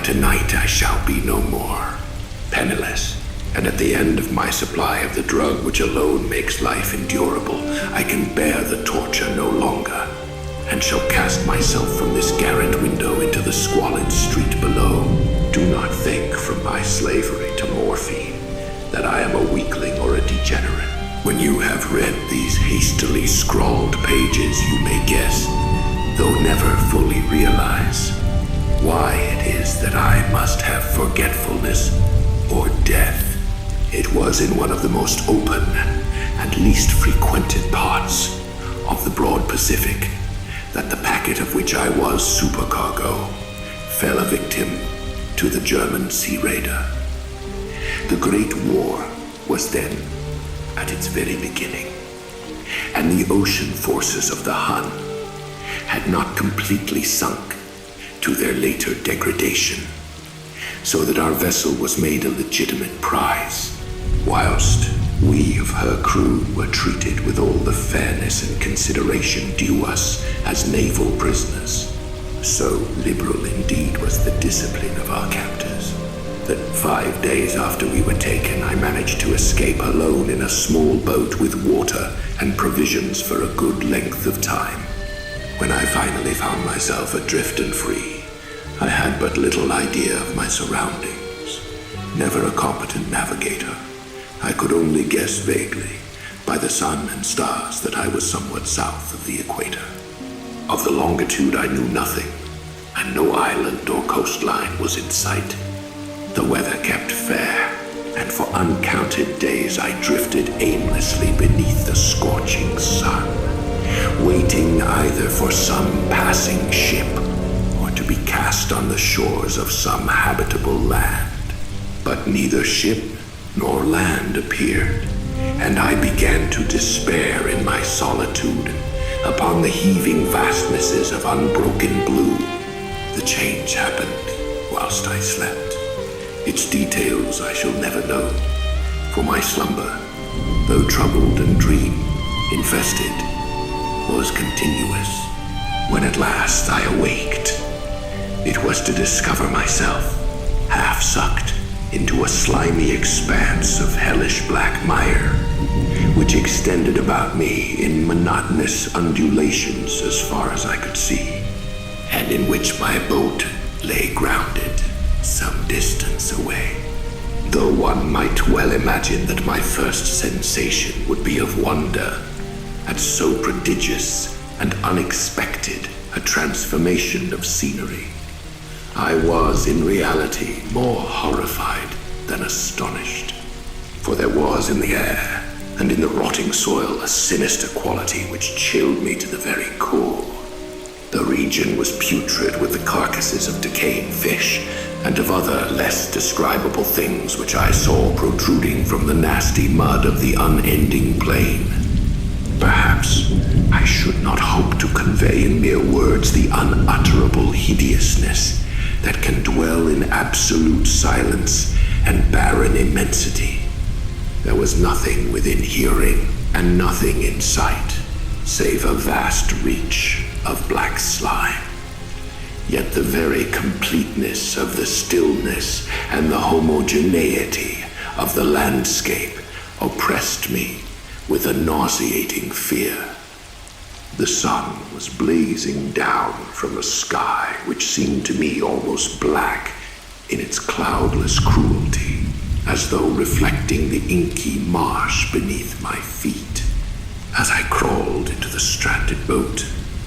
tonight I shall be no more, penniless, and at the end of my supply of the drug which alone makes life endurable, I can bear the torture no longer, and shall cast myself from this garret window into the squalid street below. Do not think from my slavery to morphine that I am a weakling or a degenerate. When you have read these hastily scrawled pages, you may guess, though never fully realize, why it is that I must have forgetfulness or death. It was in one of the most open and least frequented parts of the broad Pacific that the packet of which I was supercargo fell a victim to the German sea raider. The Great War was then at its very beginning, and the ocean forces of the Hun had not completely sunk to their later degradation, so that our vessel was made a legitimate prize, whilst we of her crew were treated with all the fairness and consideration due us as naval prisoners. So liberal indeed was the discipline of our captors, that 5 days after we were taken, I managed to escape alone in a small boat with water and provisions for a good length of time. When I finally found myself adrift and free, I had but little idea of my surroundings. Never a competent navigator, I could only guess vaguely by the sun and stars that I was somewhat south of the equator. Of the longitude I knew nothing, and no island or coastline was in sight. The weather kept fair, and for uncounted days I drifted aimlessly beneath the scorching sun, waiting either for some passing ship or to be cast on the shores of some habitable land. But neither ship nor land appeared, and I began to despair in my solitude upon the heaving vastnesses of unbroken blue. The change happened whilst I slept. Its details I shall never know, for my slumber, though troubled and dream-infested, was continuous. When at last I awaked, it was to discover myself half-sucked into a slimy expanse of hellish black mire, which extended about me in monotonous undulations as far as I could see, and in which my boat lay grounded some distance away. Though one might well imagine that my first sensation would be of wonder at so prodigious and unexpected a transformation of scenery, I was in reality more horrified than astonished, for there was in the air and in the rotting soil a sinister quality which chilled me to the very core. The region was putrid with the carcasses of decaying fish and of other less describable things which I saw protruding from the nasty mud of the unending plain. Perhaps I should not hope to convey in mere words the unutterable hideousness that can dwell in absolute silence and barren immensity. There was nothing within hearing and nothing in sight, save a vast reach of black slime. Yet the very completeness of the stillness and the homogeneity of the landscape oppressed me with a nauseating fear. The sun was blazing down from a sky which seemed to me almost black in its cloudless cruelty, as though reflecting the inky marsh beneath my feet. As I crawled into the stranded boat,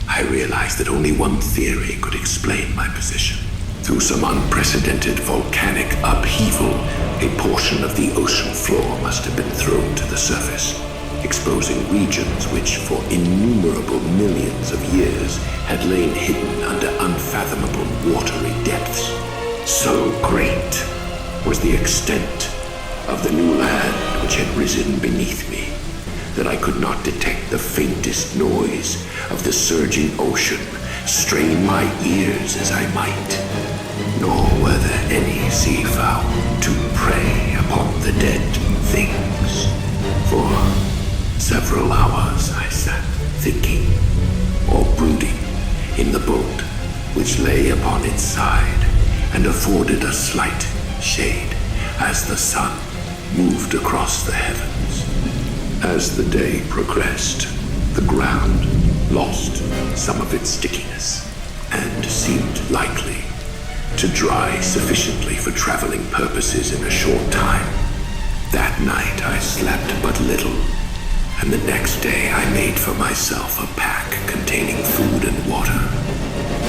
I realized that only one theory could explain my position. Through some unprecedented volcanic upheaval, a portion of the ocean floor must have been thrown to the surface, exposing regions which for innumerable millions of years had lain hidden under unfathomable watery depths. So great was the extent of the new land which had risen beneath me that I could not detect the faintest noise of the surging ocean, strain my ears as I might. Nor were there any seafowl to prey upon the dead things. For several hours I sat thinking or brooding in the boat which lay upon its side, and afforded a slight shade as the sun moved across the heavens. As the day progressed, the ground lost some of its stickiness and seemed likely to dry sufficiently for traveling purposes in a short time. That night I slept but little, and the next day I made for myself a pack containing food and water,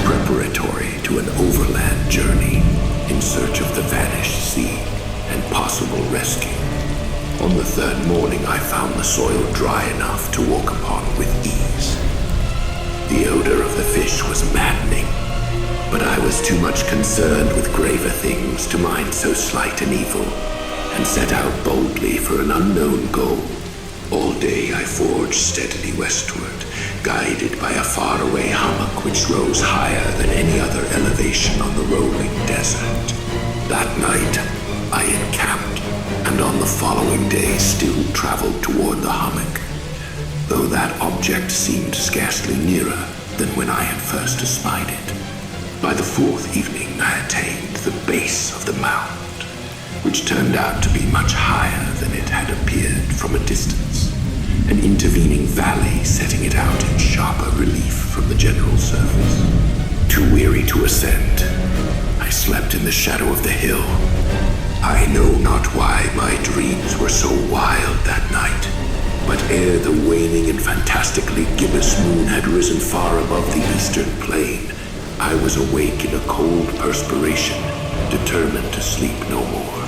preparatory to an overland journey in search of the vanished sea and possible rescue. On the third morning I found the soil dry enough to walk upon with ease. The odor of the fish was maddening, but I was too much concerned with graver things to mind so slight an evil, and set out boldly for an unknown goal. All day I forged steadily westward, guided by a faraway hummock which rose higher than any other elevation on the rolling desert. That night I encamped, and on the following day still traveled toward the hummock, though that object seemed scarcely nearer than when I had first espied it. By the fourth evening I attained the base of the mound, which turned out to be much higher than it had appeared from a distance, an intervening valley setting it out in sharper relief from the general surface. Too weary to ascend, I slept in the shadow of the hill. I know not why my dreams were so wild that night, but ere the waning and fantastically gibbous moon had risen far above the eastern plain, I was awake in a cold perspiration, determined to sleep no more.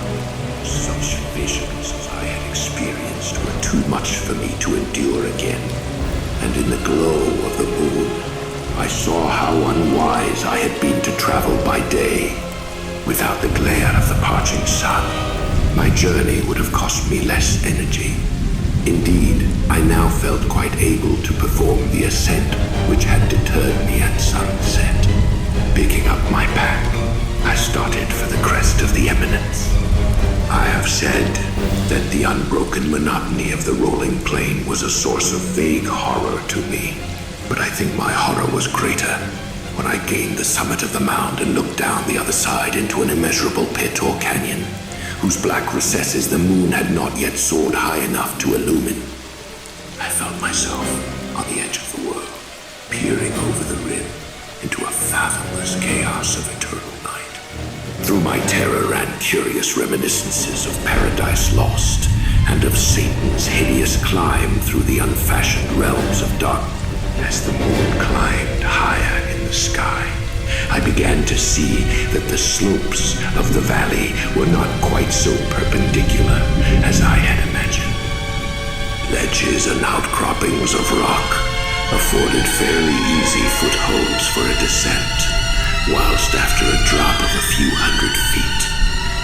Such visions as I had experienced were too much for me to endure again, and in the glow of the moon, I saw how unwise I had been to travel by day. Without the glare of the parching sun, my journey would have cost me less energy. Indeed, I now felt quite able to perform the ascent which had deterred me at sunset. Picking up my pack, I started for the crest of the eminence. I have said that the unbroken monotony of the rolling plain was a source of vague horror to me, but I think my horror was greater when I gained the summit of the mound and looked down the other side into an immeasurable pit or canyon, whose black recesses the moon had not yet soared high enough to illumine. I felt myself on the edge of the world, peering over the rim into a fathomless chaos of eternal night. Through my terror ran curious reminiscences of Paradise Lost and of Satan's hideous climb through the unfashioned realms of darkness. As the moon climbed higher in the sky, I began to see that the slopes of the valley were not quite so perpendicular as I had imagined. Ledges and outcroppings of rock afforded fairly easy footholds for a descent, whilst after a drop of a few hundred feet,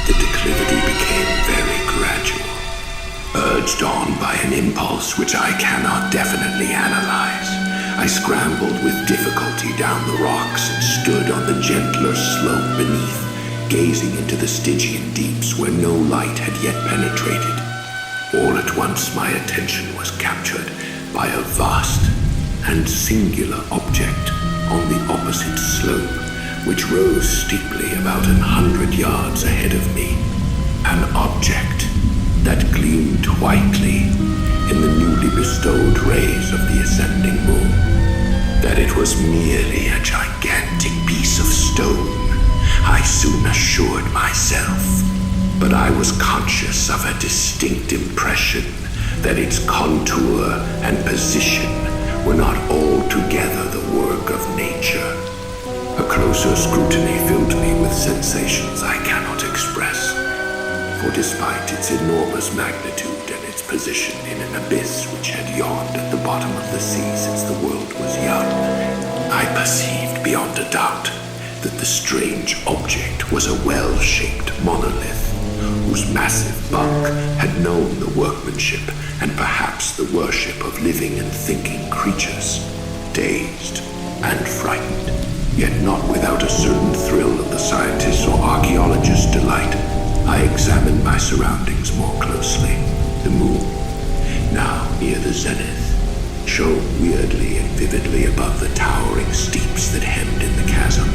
the declivity became very gradual. Urged on by an impulse which I cannot definitely analyze, I scrambled with difficulty down the rocks and stood on the gentler slope beneath, gazing into the Stygian deeps where no light had yet penetrated. All at once my attention was captured by a vast and singular object on the opposite slope, which rose steeply about 100 yards ahead of me. An object that gleamed whitely in the newly bestowed rays of the ascending moon. That it was merely a gigantic piece of stone, I soon assured myself, but I was conscious of a distinct impression that its contour and position were not altogether the work of nature. A closer scrutiny filled me with sensations I cannot express, for despite its enormous magnitude and its position in an abyss which had yawned at the bottom of the sea since the world was young, I perceived beyond a doubt that the strange object was a well-shaped monolith, whose massive bulk had known the workmanship and perhaps the worship of living and thinking creatures. Dazed and frightened, yet not without a certain thrill of the scientist's or archaeologist's delight, I examined my surroundings more closely. The moon, now near the zenith, shone weirdly and vividly above the towering steeps that hemmed in the chasm,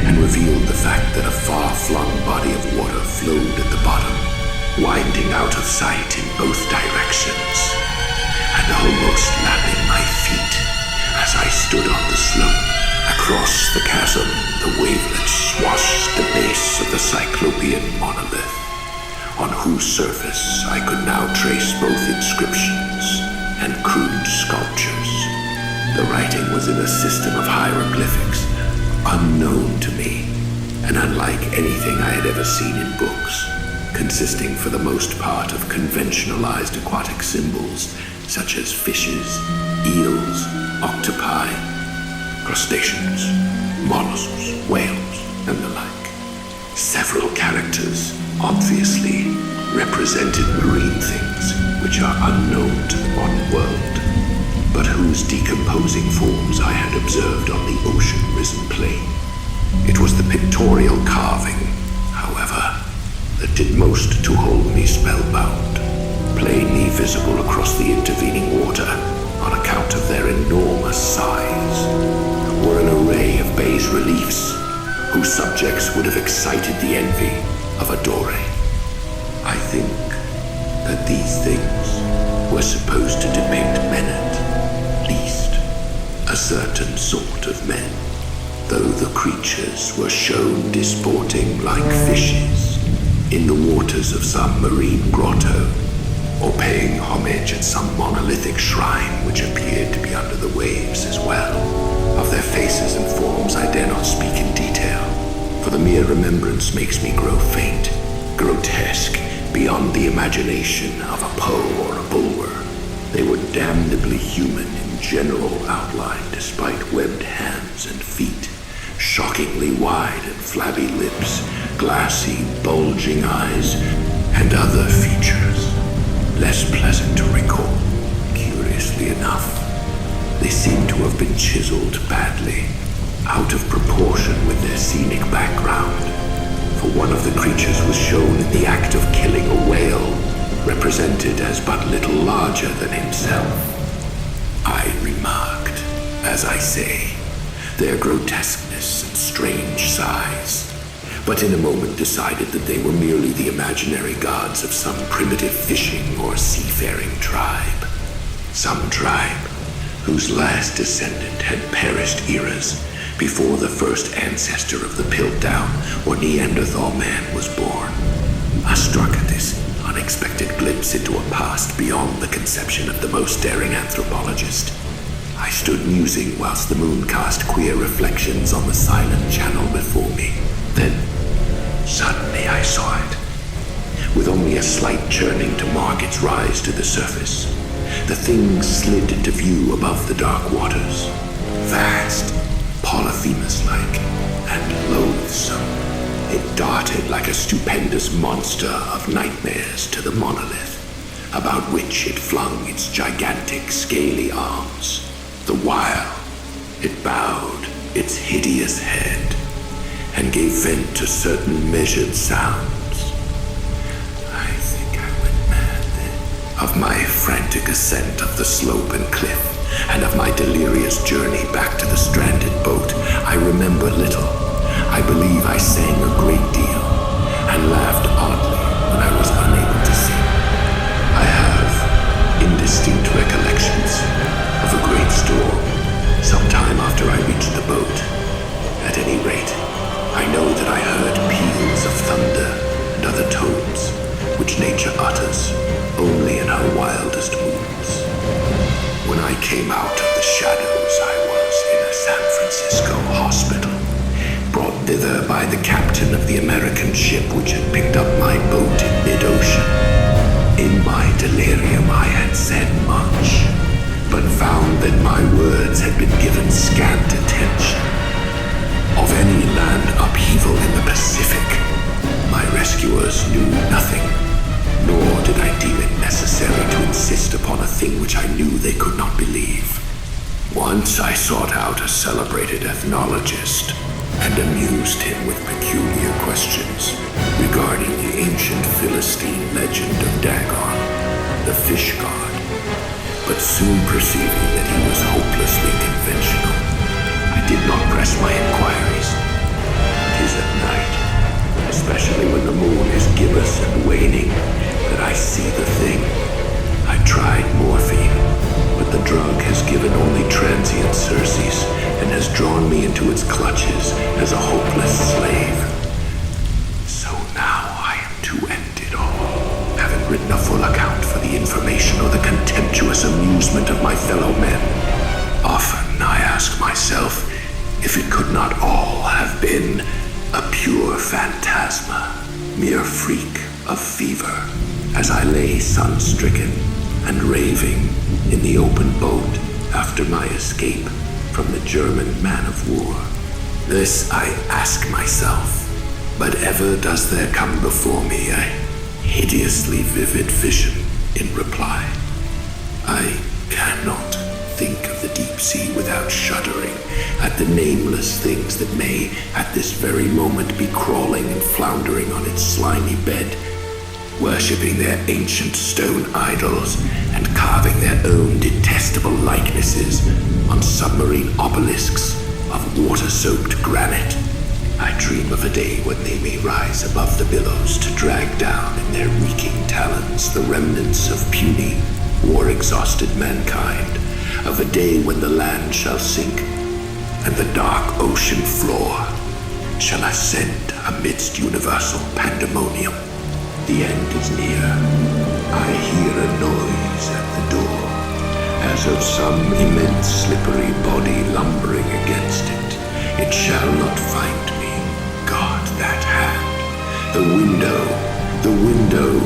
and revealed the fact that a far-flung body of water flowed at the bottom, winding out of sight in both directions, and almost lapping my feet as I stood on the slope. Across the chasm, the wavelets swashed the base of the Cyclopean monolith, on whose surface I could now trace both inscriptions and crude sculptures. The writing was in a system of hieroglyphics, unknown to me, and unlike anything I had ever seen in books, consisting for the most part of conventionalized aquatic symbols such as fishes, eels, octopi, crustaceans, mollusks, whales, and the like. Several characters obviously represented marine things which are unknown to the modern world, but whose decomposing forms I had observed on the ocean-risen plain. It was the pictorial carving, however, that did most to hold me spellbound, plainly visible across the intervening water on account of their enormous size, were an array of bas-reliefs whose subjects would have excited the envy of a Dore. I think that these things were supposed to depict men at least, a certain sort of men, though the creatures were shown disporting like fishes in the waters of some marine grotto, or paying homage at some monolithic shrine which appeared to be under the waves as well. Of their faces and forms I dare not speak in detail, for the mere remembrance makes me grow faint, grotesque, beyond the imagination of a Poe or a Bulwer. They were damnably human in general outline, despite webbed hands and feet, shockingly wide and flabby lips, glassy, bulging eyes, and other features less pleasant to recall. Curiously enough, they seem to have been chiseled badly, out of proportion with their scenic background, for one of the creatures was shown in the act of killing a whale, represented as but little larger than himself. I remarked, as I say, their grotesqueness and strange size, but in a moment decided that they were merely the imaginary gods of some primitive fishing or seafaring tribe. Some tribe whose last descendant had perished eras before the first ancestor of the Piltdown or Neanderthal man was born. I struck at this unexpected glimpse into a past beyond the conception of the most daring anthropologist. I stood musing whilst the moon cast queer reflections on the silent channel before me. Then, suddenly I saw it, with only a slight churning to mark its rise to the surface. The thing slid into view above the dark waters, vast, Polyphemus-like, and loathsome. It darted like a stupendous monster of nightmares to the monolith, about which it flung its gigantic, scaly arms. The while, it bowed its hideous head and gave vent to certain measured sounds. I think I went mad then. Of my frantic ascent of the slope and cliff, and of my delirious journey back to the stranded boat, I remember little. I believe I sang a great deal, and laughed oddly when I was unable to sing. I have indistinct recollections of a great storm, sometime after I reached the boat. At any rate, I know that I heard peals of thunder and other tones, which nature utters only in her wildest moods. When I came out of the shadows, I was in a San Francisco hospital, brought thither by the captain of the American ship which had picked up my boat in mid-ocean. In my delirium I had said much, but found that my words had been given scant attention. Of any land upheaval in the Pacific, my rescuers knew nothing, nor did I deem it necessary to insist upon a thing which I knew they could not believe. Once I sought out a celebrated ethnologist and amused him with peculiar questions regarding the ancient Philistine legend of Dagon, the fish god. but soon perceiving that he was hopelessly conventional, I did not press my inquiries. It is at night, especially when the moon is gibbous and waning, that I see the thing. I tried morphine, but the drug has given only transient surcease and has drawn me into its clutches as a hopeless slave. So now I am to end it all, having written a full account for the information or the contemptuous amusement of my fellow men. Often I ask myself if it could not all have been a pure phantasma, mere freak of fever, as I lay sun-stricken and raving in the open boat after my escape from the German man-of-war. This I ask myself, but ever does there come before me a hideously vivid vision in reply. I cannot think of the deep sea without shuddering at the nameless things that may at this very moment be crawling and floundering on its slimy bed, worshipping their ancient stone idols and carving their own detestable likenesses on submarine obelisks of water-soaked granite. I dream of a day when they may rise above the billows to drag down in their reeking talons the remnants of puny, war-exhausted mankind, of a day when the land shall sink and the dark ocean floor shall ascend amidst universal pandemonium. The end is near. I hear a noise at the door, as of some immense slippery body lumbering against it. It shall not find me. God, that hand. The window.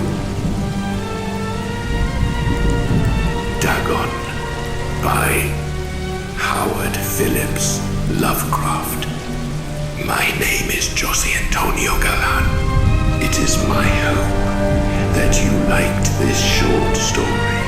Dagon, by Howard Phillips Lovecraft. My name is José Galán. It is my hope that you liked this short story.